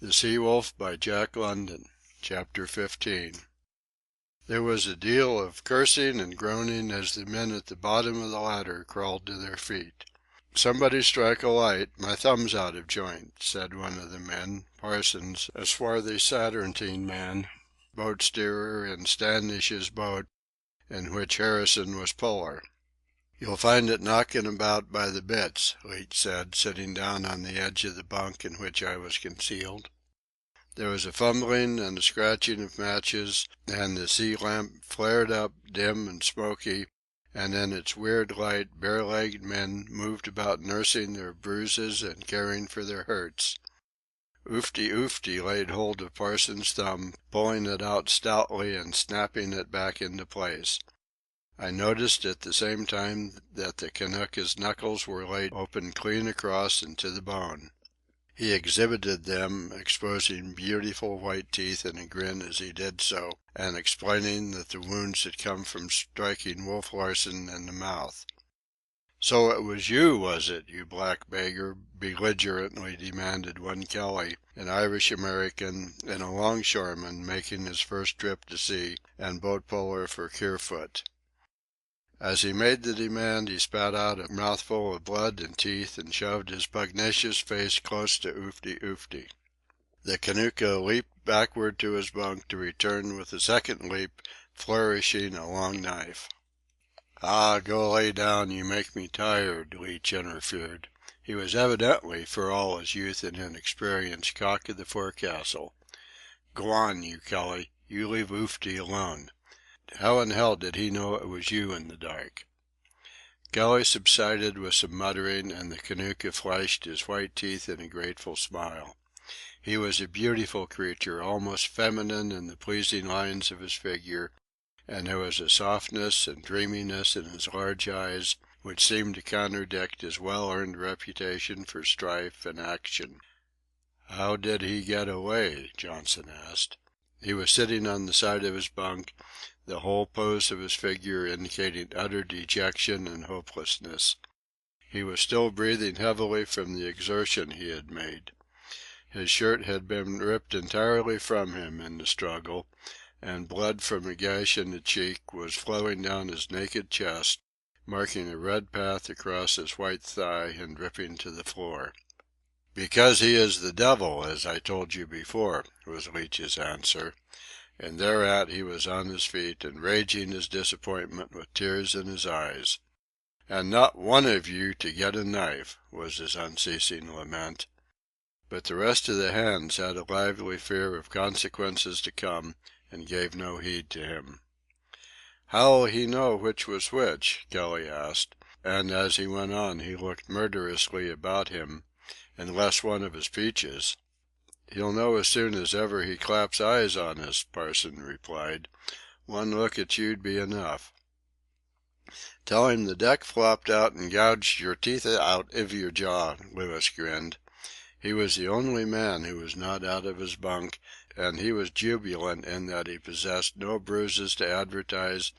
The Sea-Wolf by Jack London. Chapter 15. There was a deal of cursing and groaning as the men at the bottom of the ladder crawled to their feet. "Somebody strike a light, my thumb's out of joint," said one of the men, Parsons, a swarthy Saturntine man, boat steerer in Standish's boat, in which Harrison was puller. "You'll find it knocking about by the bitts," Leach said, sitting down on the edge of the bunk in which I was concealed. There was a fumbling and a scratching of matches, and the sea lamp flared up, dim and smoky, and in its weird light bare-legged men moved about nursing their bruises and caring for their hurts. Oofty laid hold of Parsons' thumb, pulling it out stoutly and snapping it back into place. I noticed at the same time that the Kanaka's knuckles were laid open clean across and to the bone. He exhibited them, exposing beautiful white teeth in a grin as he did so, and explaining that the wounds had come from striking Wolf Larsen in the mouth. "So it was you, was it, you black beggar?" belligerently demanded one Kelly, an Irish-American and a longshoreman making his first trip to sea, and boat puller for Kerfoot. As he made the demand he spat out a mouthful of blood and teeth and shoved his pugnacious face close to Oofty. The Kanaka leaped backward to his bunk to return with a second leap, flourishing a long knife. "Ah, go lay down, you make me tired," Leach interfered. He was evidently, for all his youth and inexperience, cock of the forecastle. "Go on, you Kelly. You leave Oofty alone. How in hell did he know it was you in the dark?" Kelly subsided with some muttering, and the Kanaka flashed his white teeth in a grateful smile. He was a beautiful creature, almost feminine in the pleasing lines of his figure, and there was a softness and dreaminess in his large eyes which seemed to contradict his well-earned reputation for strife and action. "How did he get away?" Johnson asked. He was sitting on the side of his bunk, the whole pose of his figure indicating utter dejection and hopelessness. He was still breathing heavily from the exertion he had made. His shirt had been ripped entirely from him in the struggle, and blood from a gash in the cheek was flowing down his naked chest, marking a red path across his white thigh and dripping to the floor. "Because he is the devil, as I told you before," was Leach's answer. And thereat he was on his feet and raging his disappointment with tears in his eyes. "And not one of you to get a knife," was his unceasing lament. But the rest of the hands had a lively fear of consequences to come, and gave no heed to him. "How'll he know which was which?" Kelly asked, and as he went on he looked murderously about him, unless one of his peaches. "He'll know as soon as ever he claps eyes on us," Parson replied. "One look at you'd be enough." "Tell him the deck flopped out and gouged your teeth out of your jaw," Louis grinned. He was the only man who was not out of his bunk, and he was jubilant in that he possessed no bruises to advertise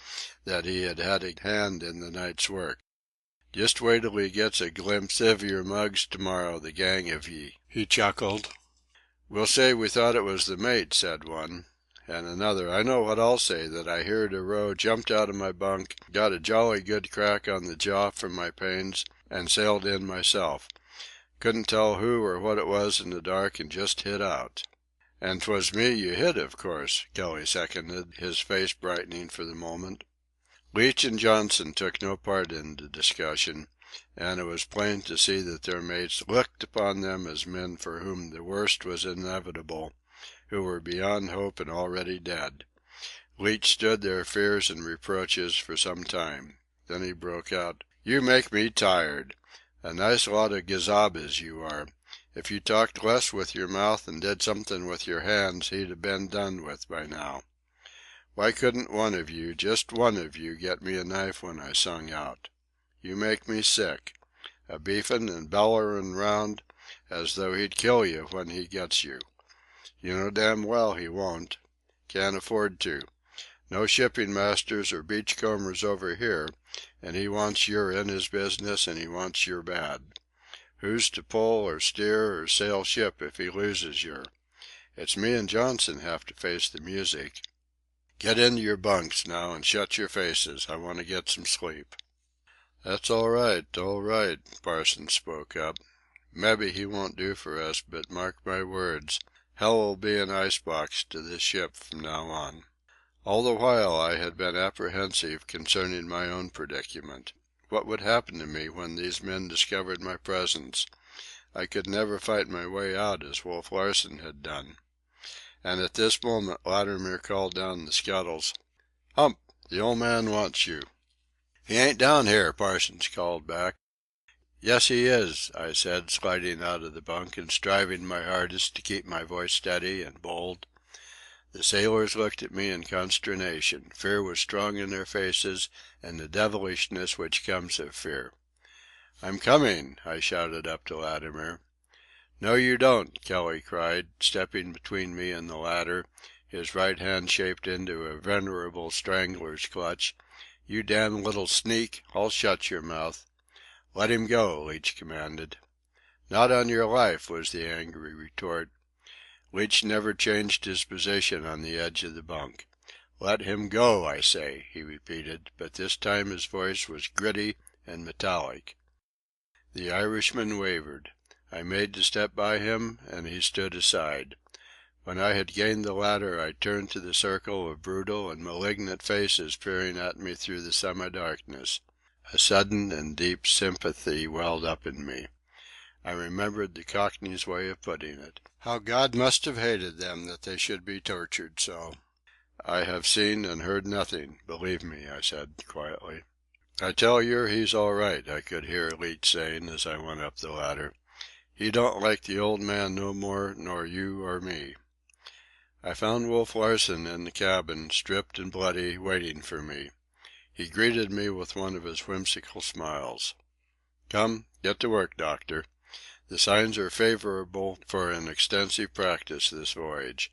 that he had had a hand in the night's work. "Just wait till he gets a glimpse iv your mugs to-morrow, the gang of ye," he chuckled. "We'll say we thought it was the mate," said one. And another, "I know what I'll say, that I heard a row, jumped out of my bunk, got a jolly good crack on the jaw from my pains, and sailed in myself. Couldn't tell who or what it was in the dark, and just hit out." "And 'twas me you hit, of course," Kelly seconded, his face brightening for the moment. Leach and Johnson took no part in the discussion, and it was plain to see that their mates looked upon them as men for whom the worst was inevitable, who were beyond hope and already dead. Leach stood their fears and reproaches for some time. Then he broke out, "You make me tired. A nice lot of gazabas you are. If you talked less with your mouth and did something with your hands, he'd have been done with by now. Why couldn't one of you, just one of you, get me a knife when I sung out? You make me sick. A beefin' and bellerin' round as though he'd kill you when he gets you. You know damn well he won't. Can't afford to. No shipping masters or beachcombers over here, and he wants yer in his business and he wants yer bad. Who's to pull or steer or sail ship if he loses yer? It's me and Johnson have to face the music. Get into your bunks now and shut your faces. I want to get some sleep." "That's all right, Parsons spoke up. "Mebbe he won't do for us, but mark my words, hell'll be an icebox to this ship from now on." All the while I had been apprehensive concerning my own predicament. What would happen to me when these men discovered my presence? I could never fight my way out as Wolf Larsen had done. And at this moment Latimer called down the scuttles, "Hump, the old man wants you." "He ain't down here," Parsons called back. "Yes, he is," I said, sliding out of the bunk and striving my hardest to keep my voice steady and bold. The sailors looked at me in consternation. Fear was strong in their faces, and the devilishness which comes of fear. "I'm coming," I shouted up to Latimer. "No, you don't," Kelly cried, stepping between me and the ladder, his right hand shaped into a venerable strangler's clutch. "You damned little sneak, I'll shut your mouth." "Let him go," Leach commanded. "Not on your life," was the angry retort. Leach never changed his position on the edge of the bunk. "Let him go, I say," he repeated, but this time his voice was gritty and metallic. The Irishman wavered. I made to step by him, and he stood aside. When I had gained the ladder I turned to the circle of brutal and malignant faces peering at me through the semi-darkness. A sudden and deep sympathy welled up in me. I remembered the Cockney's way of putting it. How God must have hated them that they should be tortured so. "I have seen and heard nothing, believe me," I said quietly. "I tell yer he's all right," I could hear Leach saying as I went up the ladder. "He don't like the old man no more nor you or me." I found Wolf Larsen in the cabin, stripped and bloody, waiting for me. He greeted me with one of his whimsical smiles. "Come, get to work, Doctor. The signs are favourable for an extensive practice this voyage.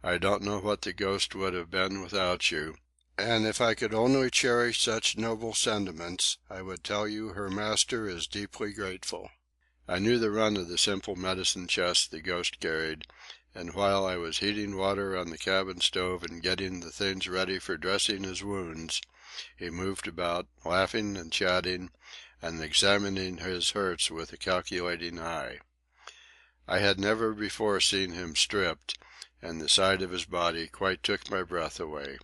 I don't know what the Ghost would have been without you, and if I could only cherish such noble sentiments, I would tell you her master is deeply grateful." I knew the run of the simple medicine chest the Ghost carried, and while I was heating water on the cabin stove and getting the things ready for dressing his wounds, he moved about, laughing and chatting, and examining his hurts with a calculating eye. I had never before seen him stripped, and the sight of his body quite took my breath away.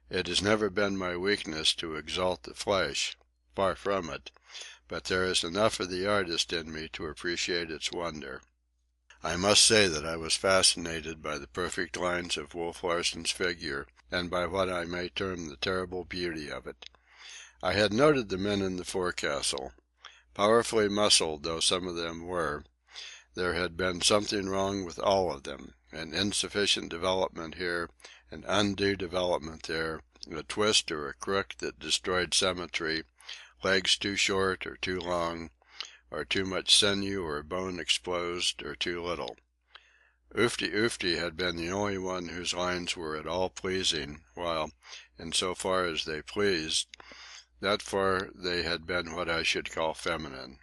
It has never been my weakness to exalt the flesh, far from it, but there is enough of the artist in me to appreciate its wonder. I must say that I was fascinated by the perfect lines of Wolf Larsen's figure, and by what I may term the terrible beauty of it. I had noted the men in the forecastle. Powerfully muscled though some of them were, there had been something wrong with all of them, an insufficient development here, an undue development there, a twist or a crook that destroyed symmetry, legs too short or too long, or too much sinew or bone exposed, or too little. Oofty had been the only one whose lines were at all pleasing, while, in so far as they pleased, that far they had been what I should call feminine.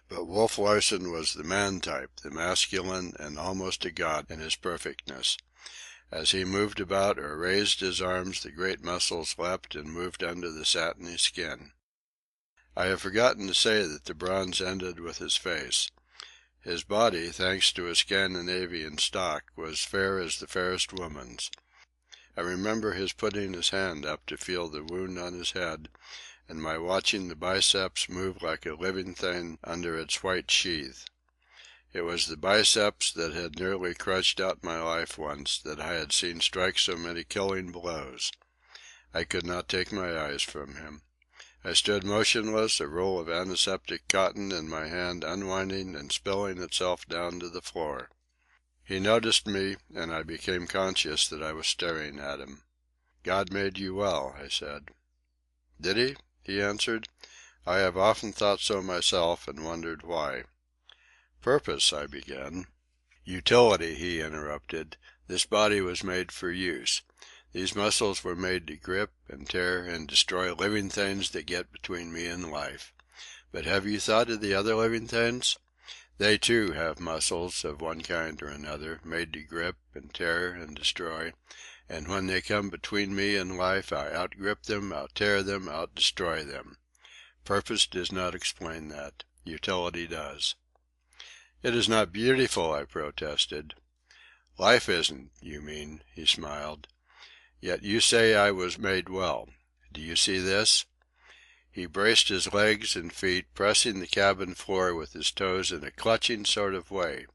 But Wolf Larsen was the man type, the masculine and almost a god in his perfectness. As he moved about or raised his arms the great muscles leapt and moved under the satiny skin. I have forgotten to say that the bronze ended with his face. His body, thanks to a Scandinavian stock, was fair as the fairest woman's. I remember his putting his hand up to feel the wound on his head, and my watching the biceps move like a living thing under its white sheath. It was the biceps that had nearly crushed out my life once, that I had seen strike so many killing blows. I could not take my eyes from him. I stood motionless, a roll of antiseptic cotton in my hand unwinding and spilling itself down to the floor. He noticed me, and I became conscious that I was staring at him. "God made you well," I said. "Did he?" he answered. "I have often thought so myself, and wondered why." "Purpose," I began. "Utility," he interrupted. "This body was made for use. These muscles were made to grip and tear and destroy living things that get between me and life. But have you thought of the other living things? They, too, have muscles of one kind or another, made to grip and tear and destroy, and when they come between me and life I outgrip them, outtear them, outdestroy them. Purpose does not explain that. Utility does. "It is not beautiful," I protested. "Life isn't, you mean," he smiled. "Yet you say I was made well. Do you see this?" He braced his legs and feet, pressing the cabin floor with his toes in a clutching sort of way.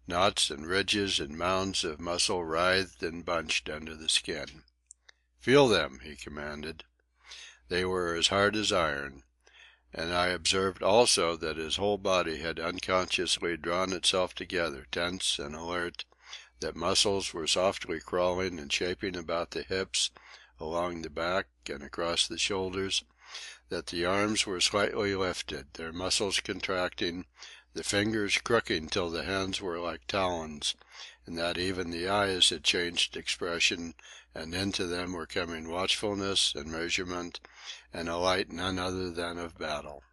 Knots and ridges and mounds of muscle writhed and bunched under the skin. "Feel them," he commanded. They were as hard as iron. And I observed also that his whole body had unconsciously drawn itself together, tense and alert, that muscles were softly crawling and shaping about the hips, along the back, and across the shoulders, that the arms were slightly lifted, their muscles contracting, the fingers crooking till the hands were like talons, and that even the eyes had changed expression, and into them were coming watchfulness and measurement, and a light none other than of battle.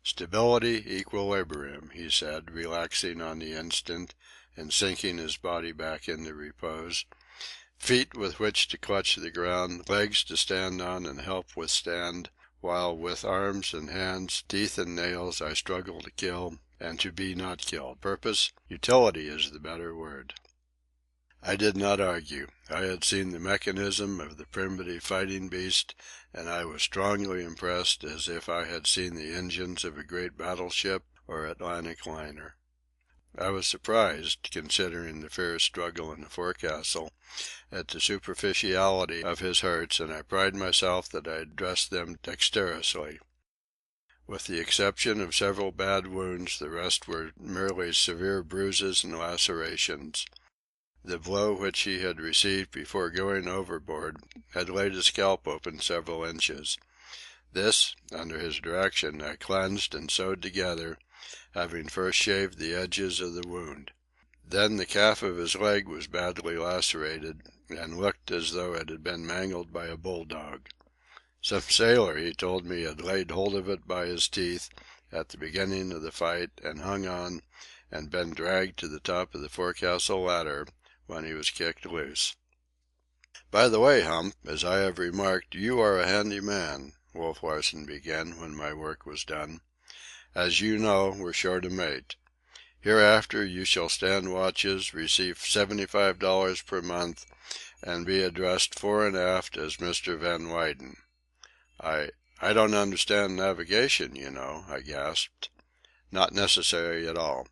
"Stability, equilibrium," he said, relaxing on the instant and sinking his body back into repose. "Feet with which to clutch the ground, legs to stand on and help withstand, while with arms and hands, teeth and nails, I struggle to kill and to be not killed. Purpose, utility is the better word." I did not argue. I had seen the mechanism of the primitive fighting beast, and I was strongly impressed as if I had seen the engines of a great battleship or Atlantic liner. I was surprised, considering the fierce struggle in the forecastle, at the superficiality of his hurts, and I pride myself that I had dressed them dexterously. With the exception of several bad wounds, the rest were merely severe bruises and lacerations. The blow which he had received before going overboard had laid his scalp open several inches. This, under his direction, I cleansed and sewed together, having first shaved the edges of the wound. Then the calf of his leg was badly lacerated, and looked as though it had been mangled by a bulldog. Some sailor, he told me, had laid hold of it by his teeth at the beginning of the fight, and hung on, and been dragged to the top of the forecastle ladder when he was kicked loose. "By the way, Hump, as I have remarked, you are a handy man," Wolf Larsen began when my work was done. "As you know, we're short a mate. Hereafter you shall stand watches, receive $75 per month, and be addressed fore and aft as Mr. Van Weyden." I don't understand navigation, you know," I gasped. "Not necessary at all."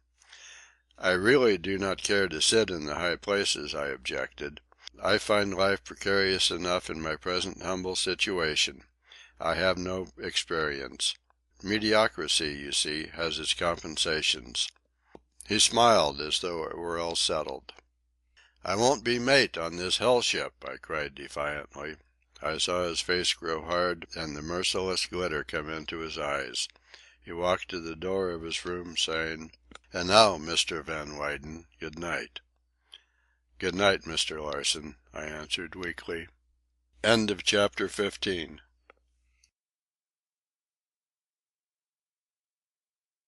"I really do not care to sit in the high places," I objected. "I find life precarious enough in my present humble situation. I have no experience. Mediocrity, you see, has its compensations." He smiled as though it were all settled. "I won't be mate on this hell ship," I cried defiantly. I saw his face grow hard and the merciless glitter come into his eyes. He walked to the door of his room, saying, "And now, Mr. Van Weyden, good night." "Good night, Mr. Larsen," I answered weakly. Chapter 15